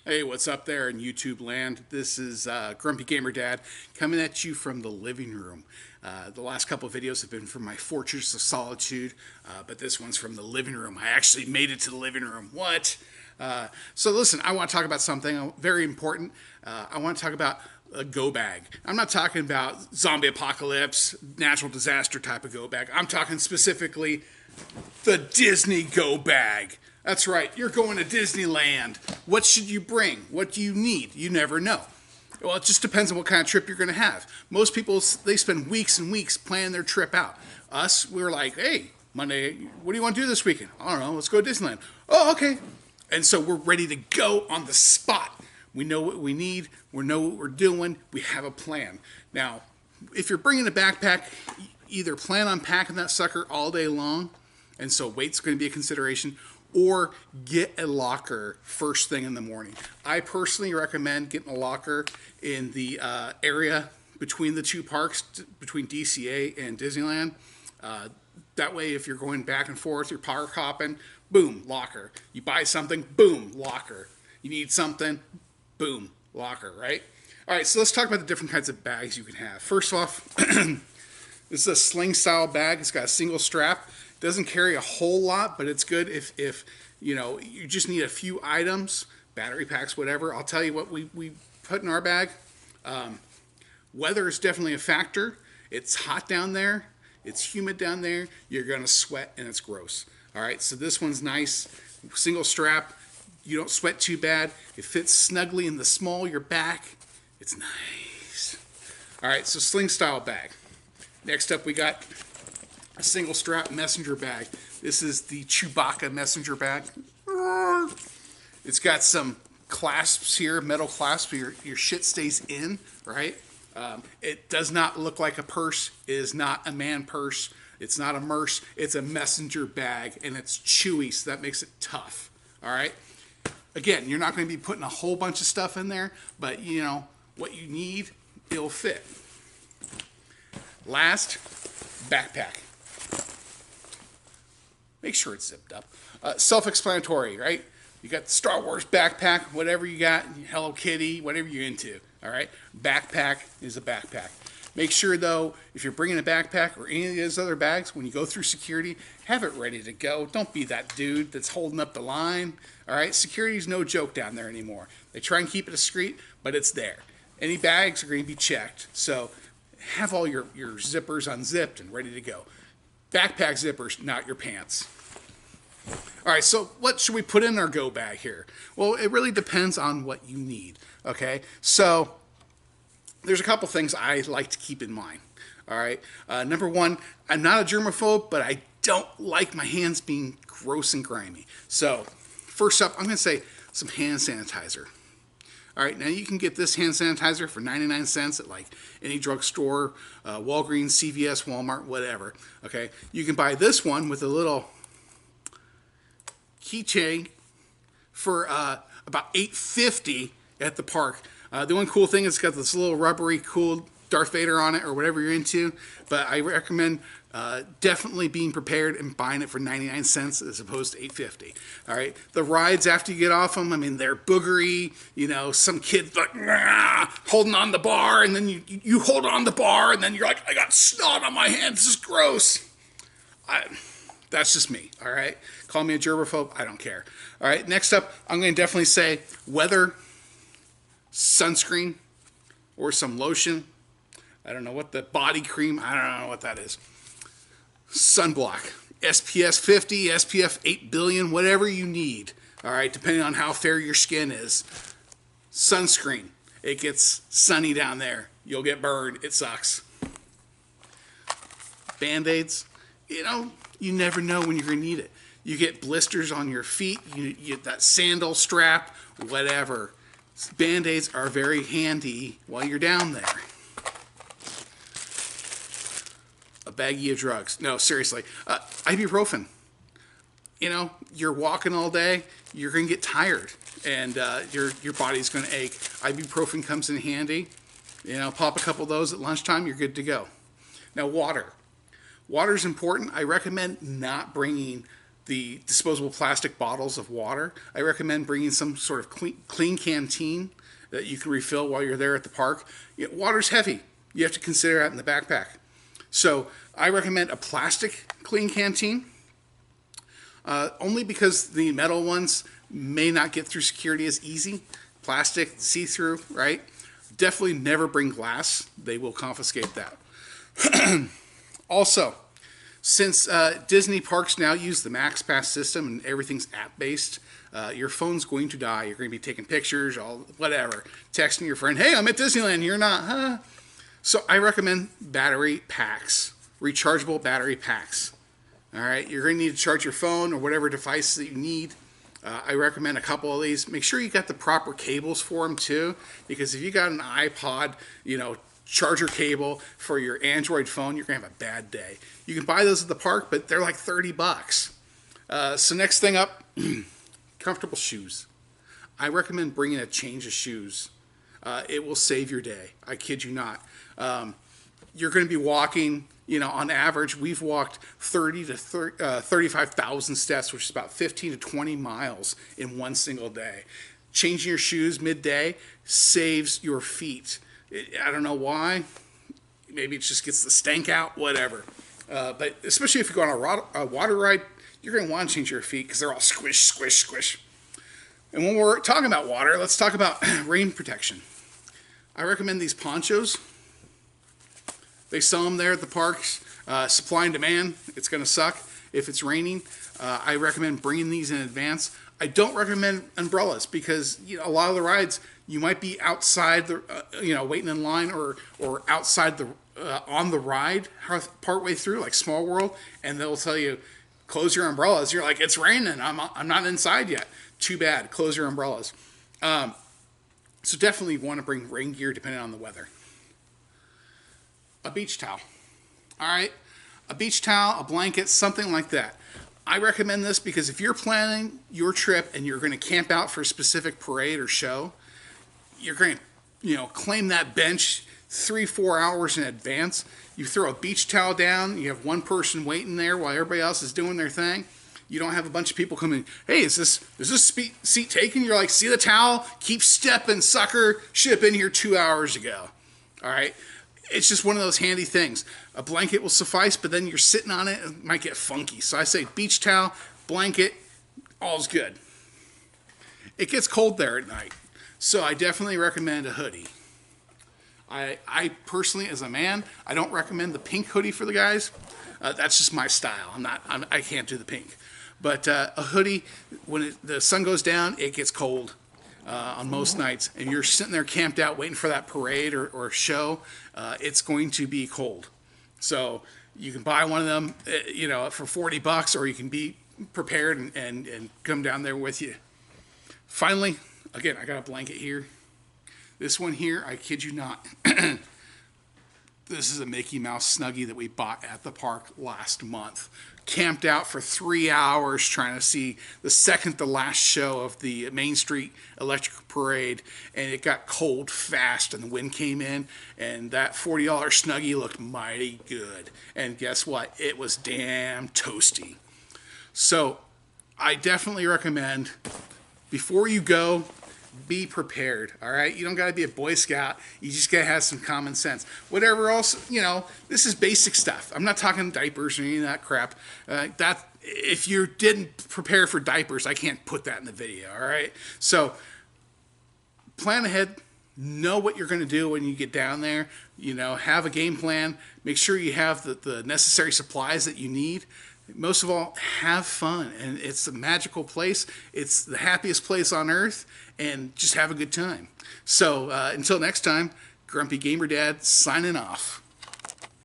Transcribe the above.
Hey, what's up there in YouTube land? This is Grumpy Gamer Dad coming at you from the living room. The last couple of videos have been from my Fortress of Solitude, but this one's from the living room. I actually made it to the living room. What? So listen, I want to talk about something very important. I want to talk about a go bag. I'm not talking about zombie apocalypse, natural disaster type of go bag. I'm talking specifically the Disney go bag. That's right, you're going to Disneyland. What should you bring? What do you need? You never know. Well, it just depends on what kind of trip you're going to have. Most people, they spend weeks and weeks planning their trip out. Us, we're like, hey, Monday, what do you want to do this weekend? I don't know, let's go to Disneyland. Oh, okay. And so we're ready to go on the spot. We know what we need. We know what we're doing. We have a plan. Now, if you're bringing a backpack, either plan on packing that sucker all day long, and so weight's going to be a consideration, or get a locker first thing in the morning. I personally recommend getting a locker in the area between the two parks, between DCA and Disneyland. That way, if you're going back and forth, you're park hopping, boom, locker. You buy something, boom, locker. You need something, boom, locker, right? All right, so let's talk about the different kinds of bags you can have. First off, this is a sling style bag. It's got a single strap. Doesn't carry a whole lot, but it's good if you know you just need a few items, battery packs, whatever. I'll tell you what we put in our bag. Weather is definitely a factor. It's hot down there. It's humid down there. You're gonna sweat and it's gross. All right, so this one's nice, single strap. You don't sweat too bad. It fits snugly in the small of your back. It's nice. All right, so sling style bag. Next up, we got a single strap messenger bag. This is the Chewbacca messenger bag. It's got some clasps here, metal clasps, so your shit stays in, right? It does not look like a purse. It is not a man purse. It's not a merce. It's a messenger bag, and it's chewy, so that makes it tough, all right? Again, you're not going to be putting a whole bunch of stuff in there, but you know what you need, it'll fit. Last, backpack. Make sure it's zipped up. Self-explanatory, right? You got the Star Wars backpack, whatever you got, Hello Kitty, whatever you're into, all right? Backpack is a backpack. Make sure, though, if you're bringing a backpack or any of those other bags, when you go through security, have it ready to go. Don't be that dude that's holding up the line, all right? Security's no joke down there anymore. They try and keep it discreet, but it's there. Any bags are going to be checked, so have all your zippers unzipped and ready to go. Backpack zippers, not your pants. All right, so what should we put in our go bag here? Well, it really depends on what you need, okay? So there's a couple things I like to keep in mind, all right? Number one, I'm not a germaphobe, but I don't like my hands being gross and grimy. So first up, I'm going to say some hand sanitizer. All right, now you can get this hand sanitizer for 99 cents at like any drugstore, Walgreens, CVS, Walmart, whatever. Okay, you can buy this one with a little keychain for about $8.50 at the park. The one cool thing is it's got this little rubbery, cool Darth Vader on it or whatever you're into. But I recommend definitely being prepared and buying it for 99 cents as opposed to $8.50. All right. The rides after you get off them, I mean, they're boogery. You know, some kid's like holding on the bar, and then you hold on the bar, and then you're like, I got snot on my hands. This is gross. That's just me. All right. Call me a germaphobe. I don't care. All right. Next up, I'm going to definitely say weather, sunscreen, or some lotion. I don't know what the body cream. I don't know what that is. Sunblock, SPF 50, SPF 8 billion, whatever you need, all right, depending on how fair your skin is. Sunscreen, it gets sunny down there. You'll get burned. It sucks. Band-Aids, you know, you never know when you're going to need it. You get blisters on your feet, you get that sandal strap, whatever. Band-Aids are very handy while you're down there. A baggie of drugs. No, seriously. Ibuprofen. You know, you're walking all day, you're going to get tired, and your body's going to ache. Ibuprofen comes in handy. You know, pop a couple of those at lunchtime, you're good to go. Now, water. Water is important. I recommend not bringing the disposable plastic bottles of water. I recommend bringing some sort of clean canteen that you can refill while you're there at the park. Water's heavy. You have to consider that in the backpack. So I recommend a plastic clean canteen, only because the metal ones may not get through security as easy. Plastic, see-through, right? Definitely never bring glass. They will confiscate that. Also, since Disney parks now use the Max Pass system and everything's app-based, your phone's going to die. You're going to be taking pictures, whatever, texting your friend, hey, I'm at Disneyland, you're not, huh? So I recommend battery packs, rechargeable battery packs. All right, you're going to need to charge your phone or whatever device that you need. I recommend a couple of these. Make sure you got the proper cables for them too, because if you got an iPod, charger cable for your Android phone, you're going to have a bad day. You can buy those at the park, but they're like $30. So next thing up, comfortable shoes. I recommend bringing a change of shoes. It will save your day. I kid you not. You're going to be walking, on average, we've walked 30 to 35,000 steps, which is about 15 to 20 miles in one single day. Changing your shoes midday saves your feet. I don't know why. Maybe it just gets the stank out, whatever. But especially if you go on a water ride, you're going to want to change your feet because they're all squish, squish, squish. And when we're talking about water, let's talk about rain protection. I recommend these ponchos. They sell them there at the parks. Supply and demand, it's going to suck if it's raining. I recommend bringing these in advance. I don't recommend umbrellas because a lot of the rides you might be outside the waiting in line or outside the on the ride partway through, like Small World, and they'll tell you close your umbrellas. You're like, it's raining. I'm not inside yet. Too bad. Close your umbrellas. So definitely want to bring rain gear depending on the weather. A beach towel. All right, a beach towel, a blanket, something like that. I recommend this because if you're planning your trip and you're going to camp out for a specific parade or show, you're going to, claim that bench 3-4 hours in advance. You throw a beach towel down, you have one person waiting there while everybody else is doing their thing. You don't have a bunch of people coming, hey, is this seat taken? You're like, see the towel? Keep stepping, sucker. Should have been here 2 hours ago. All right. It's just one of those handy things. A blanket will suffice, but then you're sitting on it, it might get funky. So I say beach towel, blanket, all's good. It gets cold there at night, so I definitely recommend a hoodie. I personally, as a man, I don't recommend the pink hoodie for the guys. That's just my style. I can't do the pink. But a hoodie, when the sun goes down, it gets cold. On most nights, and you're sitting there camped out waiting for that parade or show, it's going to be cold. So you can buy one of them, for $40, or you can be prepared and come down there with you. Finally, again, I got a blanket here. This one here, I kid you not. This is a Mickey Mouse Snuggie that we bought at the park last month. Camped out for 3 hours trying to see the second to last show of the Main Street Electric Parade, and it got cold fast and the wind came in, and that $40 Snuggie looked mighty good. And guess what? It was damn toasty. So I definitely recommend, before you go, be prepared, all right? You don't got to be a Boy Scout. You just got to have some common sense. Whatever else, this is basic stuff. I'm not talking diapers or any of that crap. If you didn't prepare for diapers, I can't put that in the video, all right? So plan ahead. Know what you're going to do when you get down there. Have a game plan. Make sure you have the necessary supplies that you need. Most of all, have fun. And it's a magical place. It's the happiest place on earth. And just have a good time. So until next time, Grumpy Gamer Dad signing off.